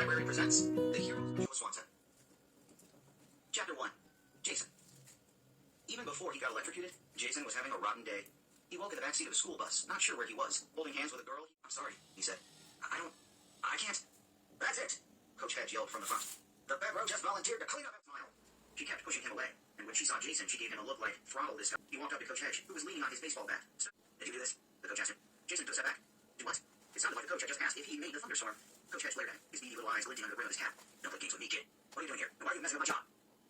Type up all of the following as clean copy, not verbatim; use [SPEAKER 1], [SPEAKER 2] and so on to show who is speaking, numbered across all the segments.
[SPEAKER 1] Library presents The Heroes of Joe Swanson. Chapter 1. Jason. Even before he got electrocuted, Jason was having a rotten day. He woke in the backseat of a school bus, not sure where he was, holding hands with a girl. I'm sorry, he said. I can't. That's it, Coach Hedge yelled from the front. The Bedrow just volunteered to clean up that smile. She kept pushing him away, and when she saw Jason, she gave him a look like, throttle this guy. He walked up to Coach Hedge, who was leaning on his baseball bat. Did you do this? The coach asked him. Jason took a step back. Do what? It sounded like the coach had just asked if he made the thunderstorm. Coach Hedge glared at him, his beady little eyes glinting under the brim of his cap. Don't play games with me, kid. What are you doing here? And why are you messing with my job?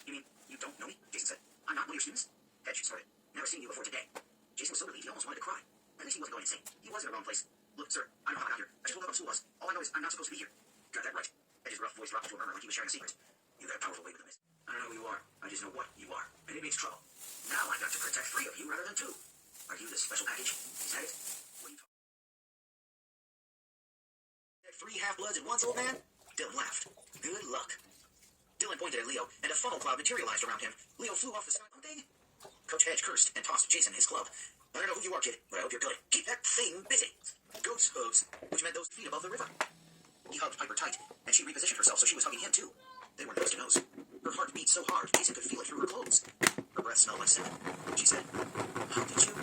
[SPEAKER 1] You mean you don't know me? Jason said. I'm not one of your students. Hedge started. Never seen you before today. Jason was so relieved he almost wanted to cry. At least he wasn't going insane. He was in the wrong place. Look, sir, I don't know how I got here. I just woke up on school bus. All I know is I'm not supposed to be here. Got that right. Hedge's rough voice dropped into a murmur like he was sharing a secret. You got a powerful way with him. I don't know who you are. I just know what you are. And it means trouble. Now I've got to protect 3 of you rather than 2. Are you the special package? Is that it? What are you talking? 3 half-bloods and 1 old man? Dylan laughed. Good luck. Dylan pointed at Leo, and a funnel cloud materialized around him. Leo flew off the sky. Something? Coach Hedge cursed and tossed Jason his club. I don't know who you are, kid, but I hope you're good. Keep that thing busy. Goat's hooves, which meant those feet above the river. He hugged Piper tight, and she repositioned herself so she was hugging him too. They were nose to nose. Her heart beat so hard, Jason could feel it through her clothes. Her breath smelled like cinnamon. She said, "How did you?"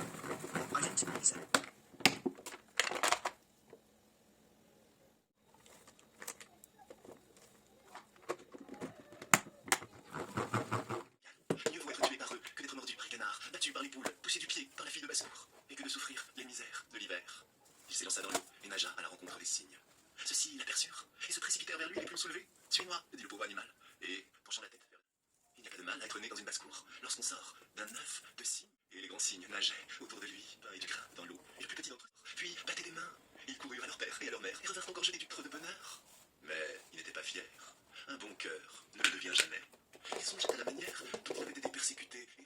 [SPEAKER 1] "I didn't," he said.
[SPEAKER 2] Mieux vaut être tué par eux que d'être mordu par les canards, battu par les poules, poussé du pied par la fille de basse-cour, et que de souffrir les misères de l'hiver. Il s'élança dans l'eau et nagea à la rencontre des cygnes. Ceux-ci l'aperçurent et se précipitèrent vers lui les plumes soulevées. Suis-moi, dit le pauvre animal, et penchant la tête vers lui. Il n'y a pas de mal à être né dans une basse-cour lorsqu'on sort d'un œuf de cygne. Et les grands cygnes nageaient autour de lui, pareil du grain dans l'eau, et le plus petit d'entre eux, puis battaient des mains. Ils coururent à leur père et à leur mère et revinrent engorgés des ductres de bonheur. Mais ils n'étaient pas fiers. Un bon cœur ne le devient jamais. Ils songeaient à la manière dont ils avaient été persécutés et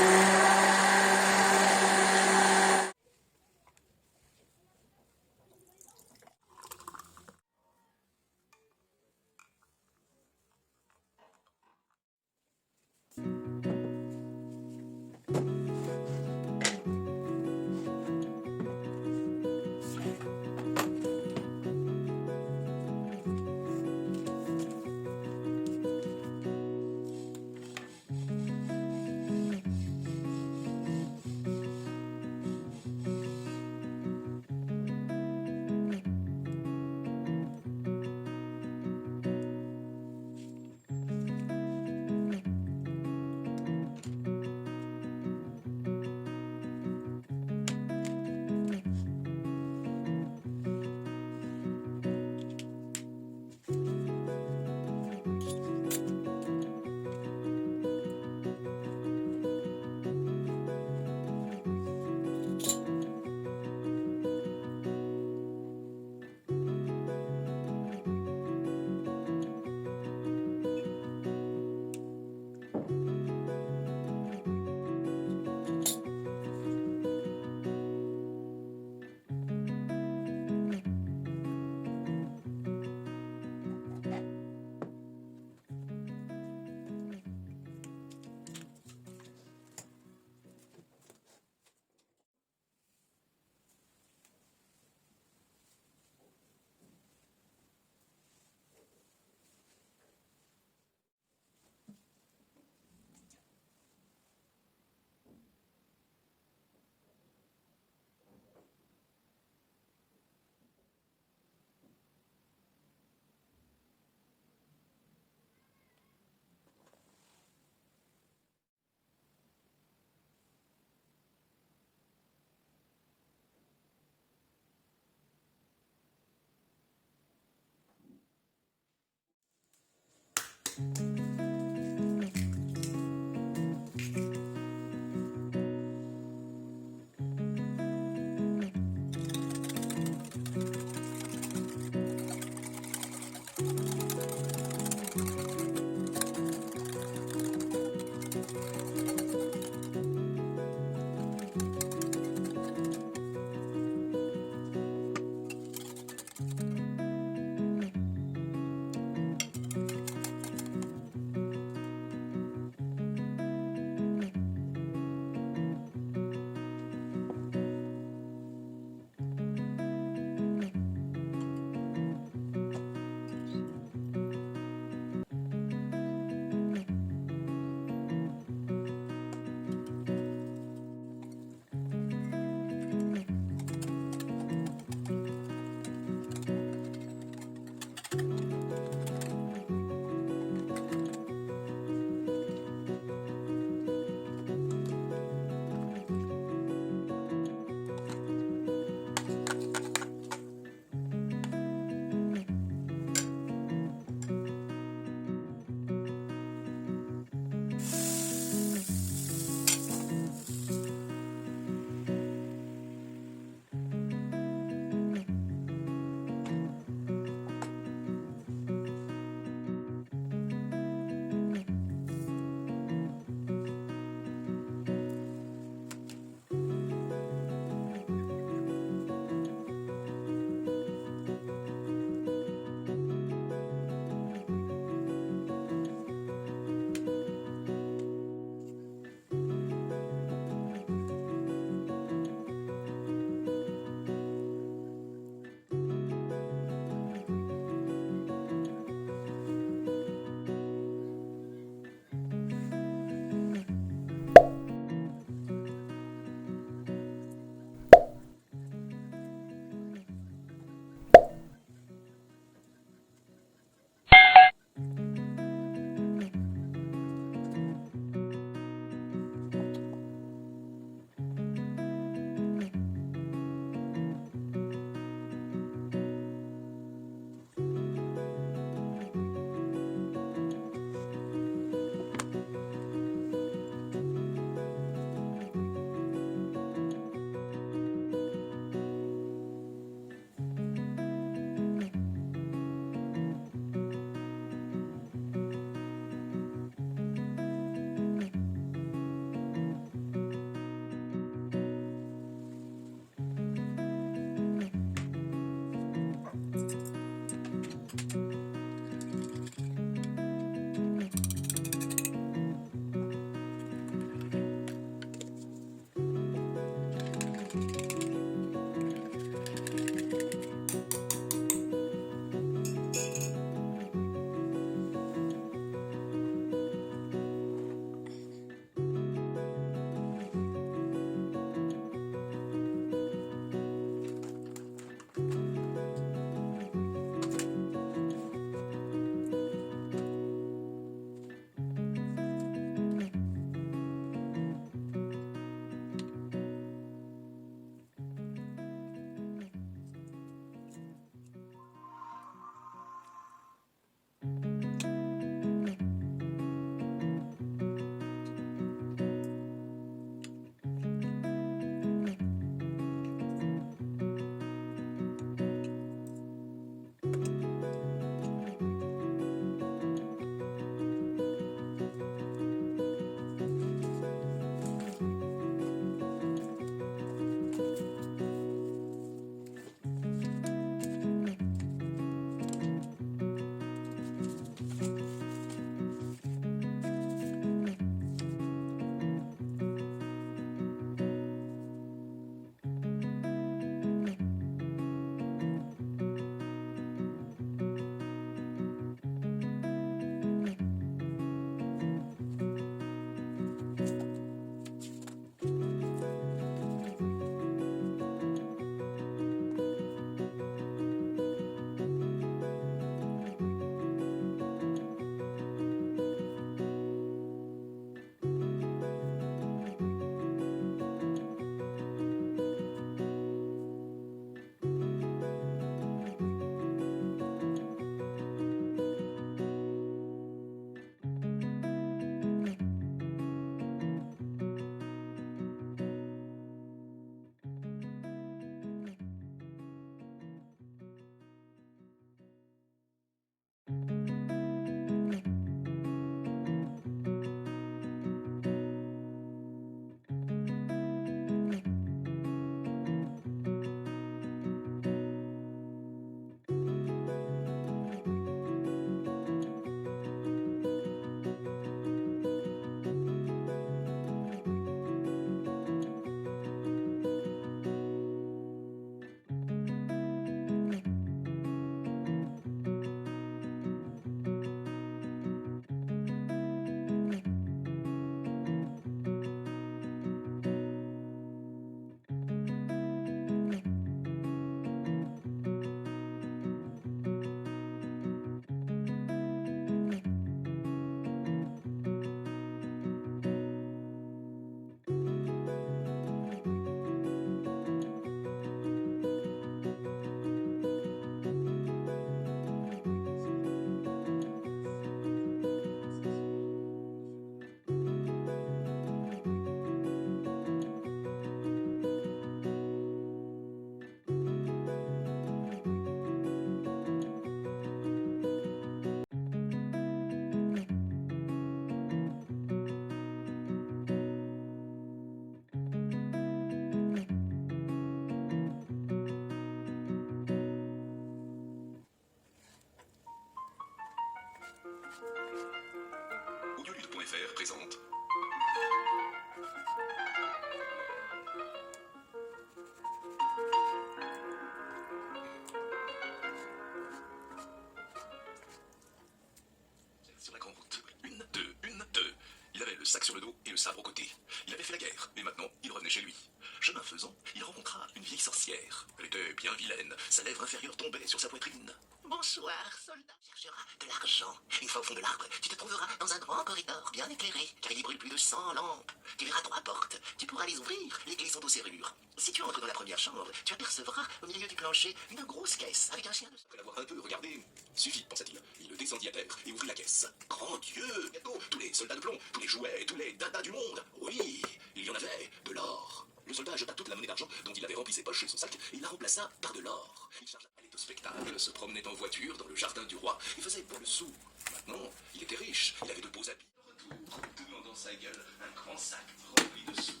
[SPEAKER 2] sac sur le dos et le sabre au côté. Il avait fait la guerre, et maintenant il revenait chez lui. Chemin faisant, il rencontra une vieille sorcière. Elle était bien vilaine, sa lèvre inférieure tombait sur sa poitrine.
[SPEAKER 1] Bonsoir, soldat. Cherchera de l'argent. Une fois au fond de l'arbre, tu te trouveras dans un grand corridor bien éclairé, car il y brûle plus de 100 lampes. Tu verras 3 portes. Tu pourras les ouvrir. Les clés sont aux serrures. Si tu entres dans la première chambre, tu apercevras au milieu du plancher une grosse caisse avec un chien de...
[SPEAKER 2] Après l'avoir un peu regardé, suffit, pensa-t-il. Il descendit à terre et ouvrit la caisse. Grand Dieu, bientôt, tous les soldats de plomb, tous les jouets, tous les dadas du monde. Oui, il y en avait, de l'or. Le soldat jeta toute la monnaie d'argent dont il avait rempli ses poches et son sac et il la remplaça par de l'or. Il chargea allait au spectacle, se promenait en voiture dans le jardin du roi et faisait pour le sou. Maintenant, il était riche, il avait de beaux habits. De retour, tenant dans sa gueule un grand sac rempli de sous.